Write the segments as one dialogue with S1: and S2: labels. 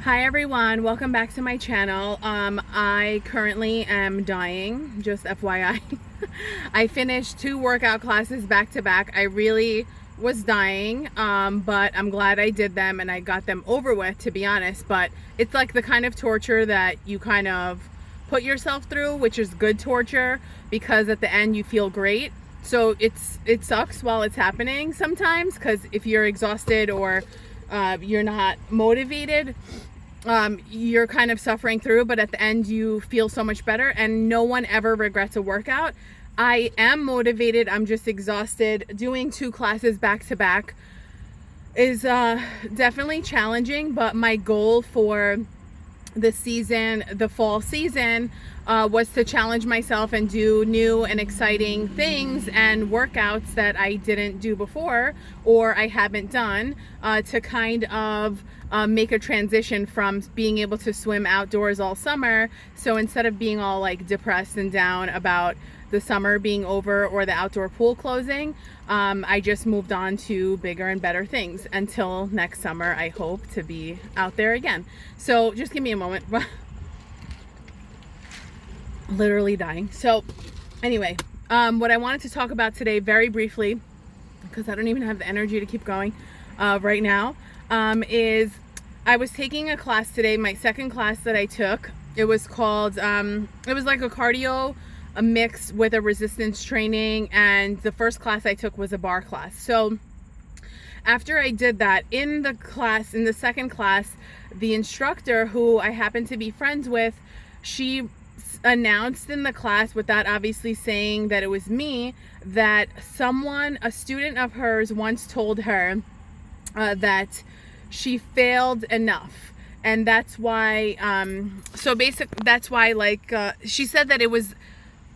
S1: Hi everyone, welcome back to my channel. I currently am dying, just FYI. I finished 2 workout classes back to back. I really was dying, but I'm glad I did them and I got them over with, to be honest. But it's like the kind of torture that you kind of put yourself through, which is good torture, because at the end you feel great. So it sucks while it's happening sometimes, because if you're exhausted or you're not motivated, you're kind of suffering through, but at the end you feel so much better, and no one ever regrets a workout. I am motivated, I'm just exhausted. Doing 2 classes back to back is definitely challenging, but my goal for the fall season, was to challenge myself and do new and exciting things and workouts that I didn't do before or I haven't done, to kind of make a transition from being able to swim outdoors all summer. So instead of being all like depressed and down about the summer being over or the outdoor pool closing, I just moved on to bigger and better things until next summer. I hope to be out there again. So just give me a moment. Literally dying. So anyway, what I wanted to talk about today very briefly, because I don't even have the energy to keep going right now, is I was taking a class today, my second class that I took. It was called, it was like a cardio, a mix with a resistance training, and the first class I took was a bar class. So after I did that, in the second class, the instructor, who I happen to be friends with, she announced in the class, without obviously saying that it was me, that a student of hers once told her that she failed enough. And that's why, she said that it was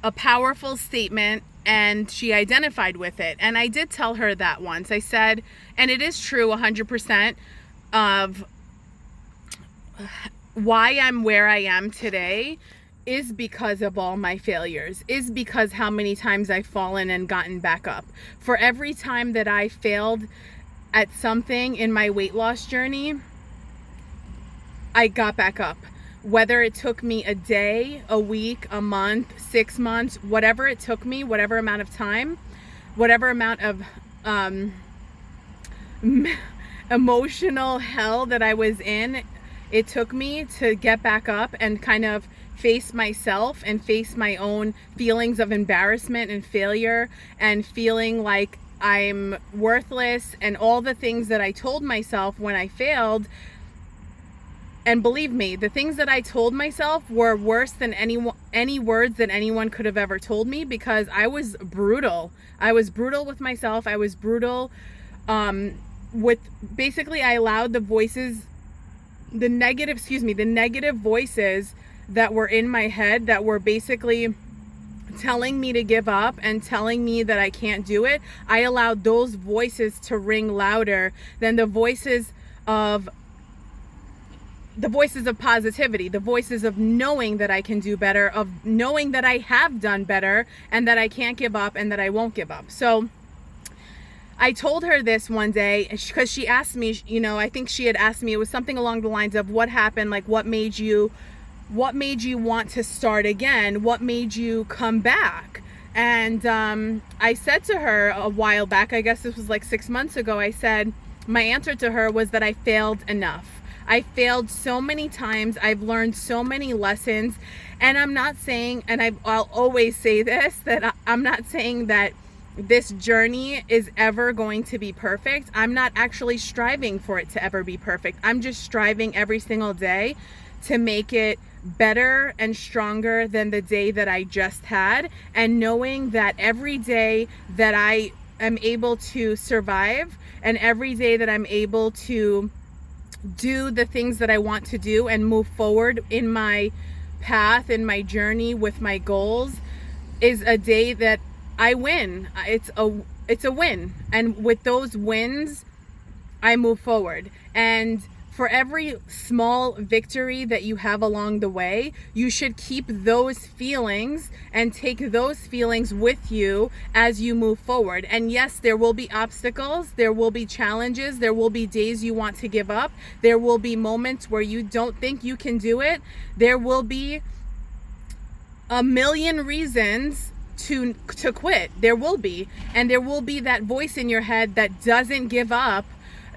S1: a powerful statement and she identified with it. And I did tell her that once. I said, and it is true 100% of why I'm where I am today is because of all my failures, is because how many times I've fallen and gotten back up. For every time that I failed at something in my weight loss journey, I got back up. Whether it took me a day, a week, a month, 6 months, whatever it took me, whatever amount of time, whatever amount of emotional hell that I was in, it took me to get back up and kind of face myself and face my own feelings of embarrassment and failure and feeling like I'm worthless and all the things that I told myself when I failed. And believe me, the things that I told myself were worse than any words that anyone could have ever told me, because I was brutal. I was brutal with myself. I was brutal with, basically I allowed the negative voices that were in my head, that were basically telling me to give up and telling me that I can't do it. I allowed those voices to ring louder than the voices of positivity, the voices of knowing that I can do better, of knowing that I have done better and that I can't give up and that I won't give up. So I told her this one day because she asked me, I think she had asked me, it was something along the lines of, what happened? Like, what made you want to start again? What made you come back? And I said to her a while back, I guess this was like 6 months ago, I said, my answer to her was that I failed enough. I failed so many times. I've learned so many lessons. And I'm not saying, and I'll always say this, that I'm not saying that this journey is ever going to be perfect. I'm not actually striving for it to ever be perfect. I'm just striving every single day to make it better and stronger than the day that I just had. And knowing that every day that I am able to survive, and every day that I'm able to do the things that I want to do and move forward in my path, in my journey with my goals, is a day that I win. It's a win. And with those wins, I move forward. And for every small victory that you have along the way, you should keep those feelings and take those feelings with you as you move forward. And yes, there will be obstacles, there will be challenges, there will be days you want to give up, there will be moments where you don't think you can do it, there will be a million reasons to quit. There will be. And there will be that voice in your head that doesn't give up,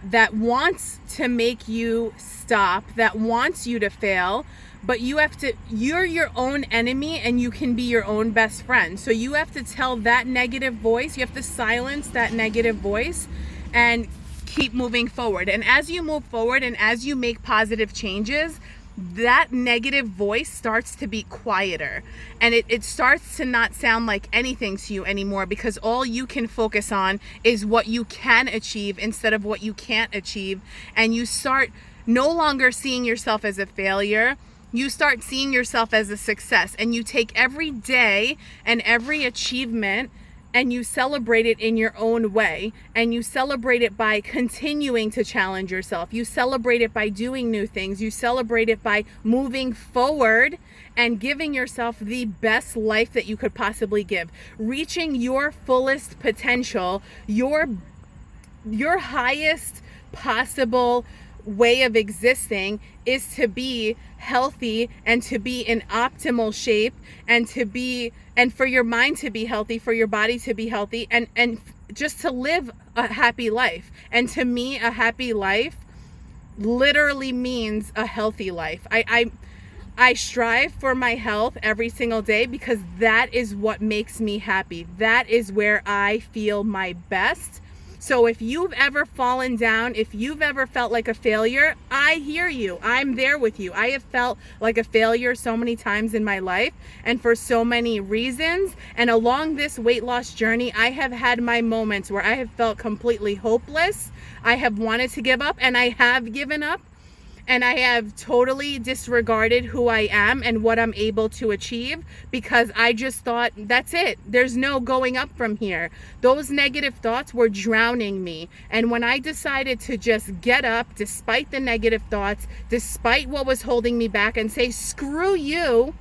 S1: that wants to make you stop, that wants you to fail. But you're your own enemy, and you can be your own best friend. So you have to tell that negative voice, you have to silence that negative voice and keep moving forward. And as you move forward and as you make positive changes, that negative voice starts to be quieter, and it starts to not sound like anything to you anymore, because all you can focus on is what you can achieve instead of what you can't achieve. And you start no longer seeing yourself as a failure. You start seeing yourself as a success, and you take every day and every achievement and you celebrate it in your own way, and you celebrate it by continuing to challenge yourself. You celebrate it by doing new things. You celebrate it by moving forward and giving yourself the best life that you could possibly give, reaching your fullest potential, your highest possible way of existing is to be healthy and to be in optimal shape, and for your mind to be healthy, for your body to be healthy, and just to live a happy life. And to me, a happy life literally means a healthy life. I strive for my health every single day, because that is what makes me happy. That is where I feel my best. So if you've ever fallen down, if you've ever felt like a failure, I hear you. I'm there with you. I have felt like a failure so many times in my life, and for so many reasons. And along this weight loss journey, I have had my moments where I have felt completely hopeless. I have wanted to give up, and I have given up. And I have totally disregarded who I am and what I'm able to achieve, because I just thought, that's it. There's no going up from here. Those negative thoughts were drowning me. And when I decided to just get up, despite the negative thoughts, despite what was holding me back, and say, screw you,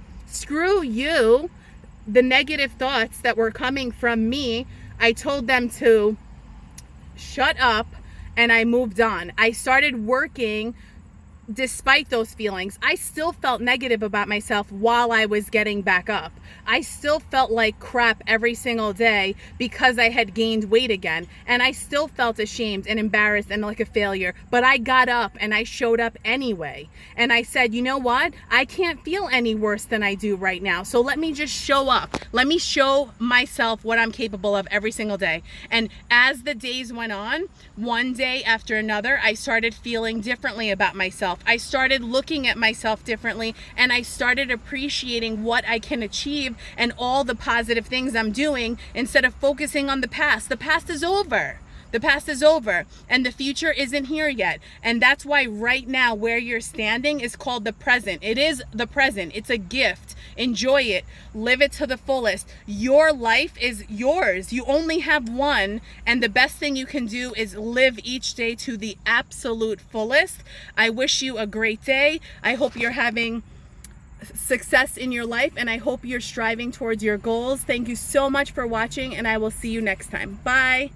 S1: the negative thoughts that were coming from me, I told them to shut up, and I moved on. I started working. Despite those feelings, I still felt negative about myself while I was getting back up. I still felt like crap every single day because I had gained weight again. And I still felt ashamed and embarrassed and like a failure. But I got up and I showed up anyway. And I said, you know what? I can't feel any worse than I do right now. So let me just show up. Let me show myself what I'm capable of every single day. And as the days went on, one day after another, I started feeling differently about myself. I started looking at myself differently, and I started appreciating what I can achieve and all the positive things I'm doing, instead of focusing on the past. The past is over. The past is over, and the future isn't here yet. And that's why right now where you're standing is called the present. It is the present. It's a gift. Enjoy it. Live it to the fullest. Your life is yours. You only have one, and the best thing you can do is live each day to the absolute fullest. I wish you a great day. I hope you're having success in your life, and I hope you're striving towards your goals. Thank you so much for watching, and I will see you next time. Bye.